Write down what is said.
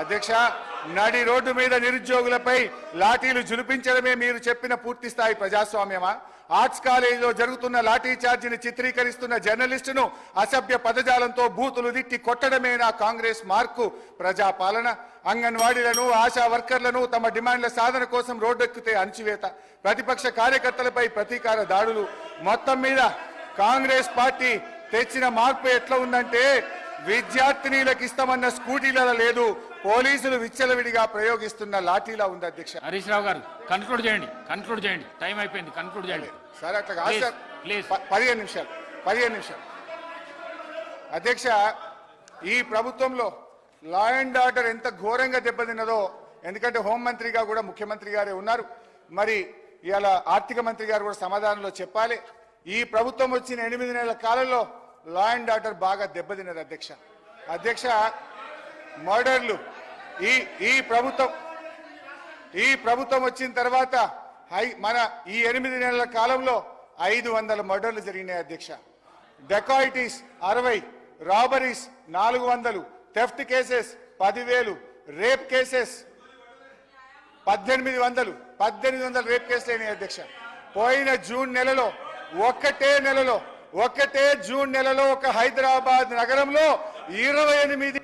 అధ్యక్ష, నడి రోడ్డు మీద నిరుద్యోగులపై లాఠీలు జులిపించడమే మీరు చెప్పిన పూర్తి స్థాయి ప్రజాస్వామ్యమా? ఆర్ట్స్ కాలేజీలో జరుగుతున్న లాఠీ చార్జిని చిత్రీకరిస్తున్న జర్నలిస్టును అసభ్య పదజాలంతో బూతులు తిట్టి కొట్టడమేనా కాంగ్రెస్ మార్కు ప్రజాపాలన? అంగన్వాడీలను, ఆశా వర్కర్లను తమ డిమాండ్ల సాధన కోసం రోడ్డెక్కితే అణచివేత, ప్రతిపక్ష కార్యకర్తలపై ప్రతీకార దాడులు. మొత్తం మీద కాంగ్రెస్ పార్టీ తెచ్చిన మార్పు ఎట్లా ఉందంటే, విద్యార్థినీలకు ఇస్తామన్న స్కూటీల లేదు, పోలీసులు విచ్చలవిడిగా ప్రయోగిస్తున్న లాఠీలా ఉంది. అధ్యక్ష హరీష్ రావు గారు కన్క్లూడ్ చేయండి, టైం అయిపోయింది, కన్క్లూడ్ చేయండి సార్. అట్లా కాదు సార్, 15 నిమిషాలు. అధ్యక్ష, ఈ ప్రభుత్వంలో లా అండ్ ఆర్డర్ ఎంత ఘోరంగా దెబ్బతిన్నదో, ఎందుకంటే హోంమంత్రిగా కూడా ముఖ్యమంత్రి గారే ఉన్నారు, మరి ఇవాళ ఆర్థిక మంత్రి గారు కూడా సమాధానంలో చెప్పాలి. ఈ ప్రభుత్వం వచ్చిన 8 నెలల కాలంలో లా అండ్ ఆర్డర్ బాగా దెబ్బతిన్నది. అధ్యక్ష, మర్డర్లు ఈ ప్రభుత్వం వచ్చిన తర్వాత మన ఈ 8 నెలల కాలంలో 500 మర్డర్లు జరిగినాయి. అధ్యక్ష, dacoities 60, robberies 400, theft cases 10,000, rape cases 1800 rape కేసులు అయినాయి. అధ్యక్ష, పోయిన జూన్ నెలలో ఒక్కటే జూన్ నెలలో ఒక హైదరాబాద్ నగరంలో 28